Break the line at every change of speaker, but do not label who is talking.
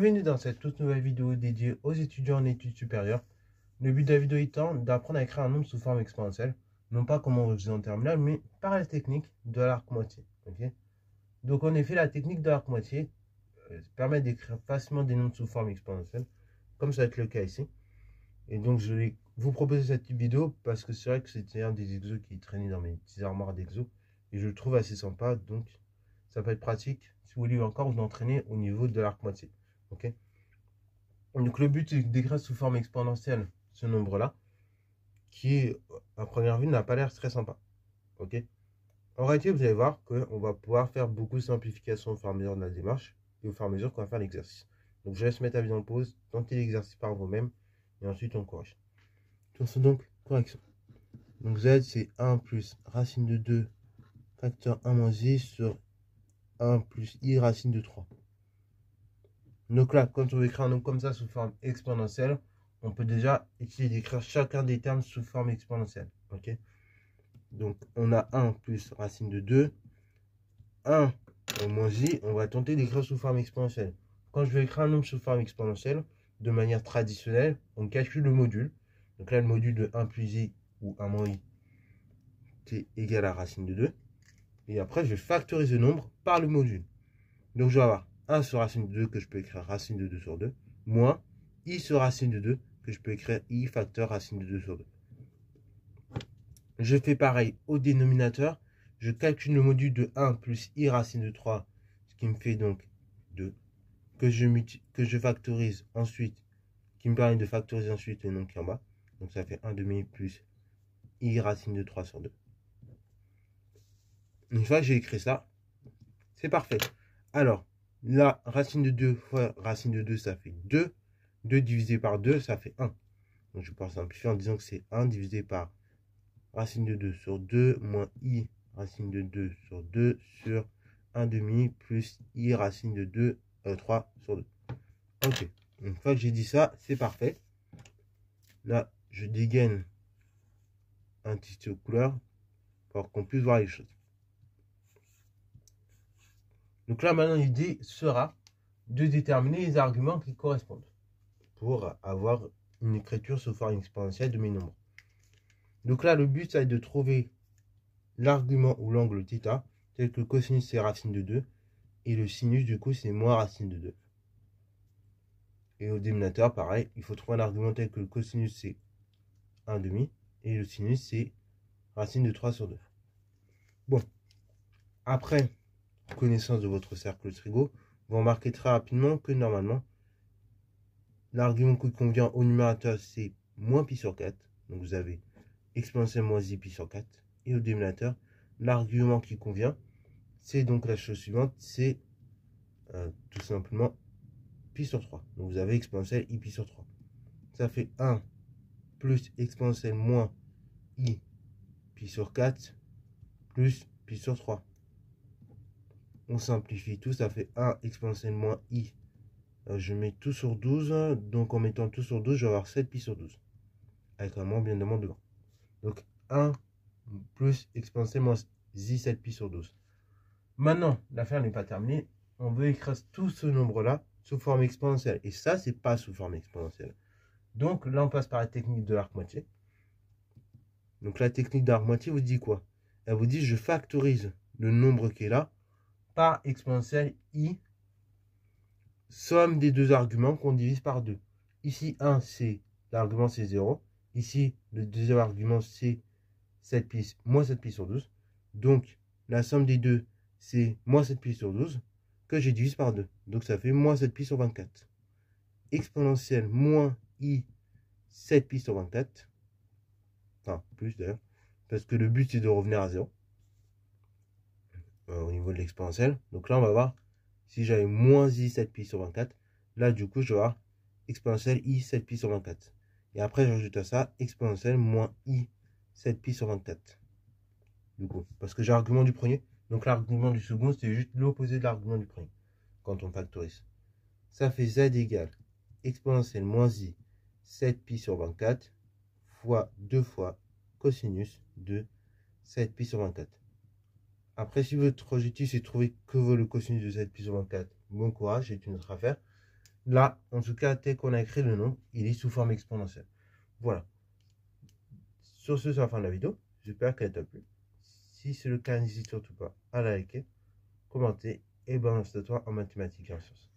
Bienvenue dans cette toute nouvelle vidéo dédiée aux étudiants en études supérieures. Le but de la vidéo étant d'apprendre à écrire un nombre sous forme exponentielle, non pas comme on le faisait en terminale, mais par la technique de l'arc-moitié. Okay, donc en effet, la technique de l'arc-moitié permet d'écrire facilement des nombres sous forme exponentielle, comme ça va être le cas ici. Et donc je vais vous proposer cette petite vidéo parce que c'est vrai que c'était un des exos qui traînait dans mes petits armoires d'exos, et je le trouve assez sympa, donc ça peut être pratique si vous voulez encore vous entraîner au niveau de l'arc-moitié. Okay, donc le but c'est d'écrire sous forme exponentielle ce nombre-là, qui à première vue n'a pas l'air très sympa. Ok, en réalité, vous allez voir qu'on va pouvoir faire beaucoup de simplifications au fur et à mesure de la démarche et au fur et à mesure qu'on va faire l'exercice. Donc je laisse mettre la vidéo en pause, tentez l'exercice par vous-même et ensuite on corrige. Donc correction. Donc z c'est 1 plus racine de 2 facteur 1 moins i sur 1 plus i racine de 3. Donc là, quand on veut écrire un nombre comme ça sous forme exponentielle, on peut déjà essayer d'écrire chacun des termes sous forme exponentielle. Ok, donc on a 1 plus racine de 2, 1 moins i, on va tenter d'écrire sous forme exponentielle. Quand je vais écrire un nombre sous forme exponentielle, de manière traditionnelle, on calcule le module. Donc là, le module de 1 plus i ou 1 moins i, c'est égal à racine de 2. Et après, je vais factoriser le nombre par le module. Donc je vais avoir 1 sur racine de 2 que je peux écrire racine de 2 sur 2, moins i sur racine de 2 que je peux écrire i facteur racine de 2 sur 2. Je fais pareil au dénominateur. Je calcule le module de 1 plus i racine de 3, ce qui me fait donc 2, que je factorise ensuite, qui me permet de factoriser ensuite le nombre qui est en bas. Donc ça fait 1 demi plus i racine de 3 sur 2. Une fois que j'ai écrit ça, c'est parfait. Alors, la racine de 2 fois racine de 2, ça fait 2. 2 divisé par 2, ça fait 1. Donc je peux simplifier en disant que c'est 1 divisé par racine de 2 sur 2 moins i racine de 2 sur 2 sur 1 demi plus i racine de 2, 3 sur 2. Ok, une fois que j'ai dit ça, c'est parfait. Là, je dégaine un petit stylo couleur pour qu'on puisse voir les choses. Donc là, maintenant, l'idée sera de déterminer les arguments qui correspondent pour avoir une écriture sous forme exponentielle de mes nombres. Donc là, le but, ça va être de trouver l'argument ou l'angle θ, tel que le cosinus c'est racine de 2, et le sinus, du coup, c'est moins racine de 2. Et au dénominateur, pareil, il faut trouver un argument tel que le cosinus c'est 1 demi, et le sinus c'est racine de 3 sur 2. Bon, après connaissance de votre cercle trigo, vous remarquez très rapidement que normalement, l'argument qui convient au numérateur, c'est moins pi sur 4. Donc vous avez exponentielle moins i pi sur 4. Et au dénominateur, l'argument qui convient, c'est donc la chose suivante, c'est tout simplement pi sur 3. Donc vous avez exponentielle i pi sur 3. Ça fait 1 plus exponentielle moins i pi sur 4 plus pi sur 3. On simplifie tout, ça fait 1 exponentielle moins i. Je mets tout sur 12, donc en mettant tout sur 12, je vais avoir 7 pi sur 12. Avec un moins bien évidemment devant. Donc 1 plus exponentielle moins i 7 pi sur 12. Maintenant, l'affaire n'est pas terminée. On veut écrire tout ce nombre-là sous forme exponentielle. Et ça, c'est pas sous forme exponentielle. Donc là, on passe par la technique de l'arc-moitié. Donc la technique de l'arc-moitié vous dit quoi? Elle vous dit je factorise le nombre qui est là par exponentielle i, somme des deux arguments qu'on divise par 2. Ici, 1, c'est l'argument, c'est 0. Ici, le deuxième argument, c'est 7 pi, moins 7 pi sur 12. Donc, la somme des deux, c'est moins 7 pi sur 12, que j'ai divisé par 2. Donc, ça fait moins 7 pi sur 24. Exponentielle moins i 7 pi sur 24. Enfin, plus d'ailleurs. Parce que le but, c'est de revenir à 0. Au niveau de l'exponentielle. Donc là, on va voir si j'avais moins i 7 pi sur 24. Là, du coup, je vais avoir exponentielle i 7 pi sur 24. Et après, j'ajoute à ça exponentielle moins i 7 pi sur 24. Du coup, parce que j'ai l'argument du premier. Donc l'argument du second, c'est juste l'opposé de l'argument du premier. Quand on factorise. Ça fait z égale exponentielle moins i 7 pi sur 24 fois 2 fois cosinus de 7 pi sur 24. Après, si votre objectif c'est de trouver que vaut le cosinus de 7 pi sur 24, bon courage, c'est une autre affaire. Là, en tout cas, tel qu'on a écrit le nombre, il est sous forme exponentielle. Voilà. Sur ce, c'est la fin de la vidéo. J'espère qu'elle t'a plu. Si c'est le cas, n'hésite surtout pas à la liker, commenter et balancer toi en mathématiques et en sciences.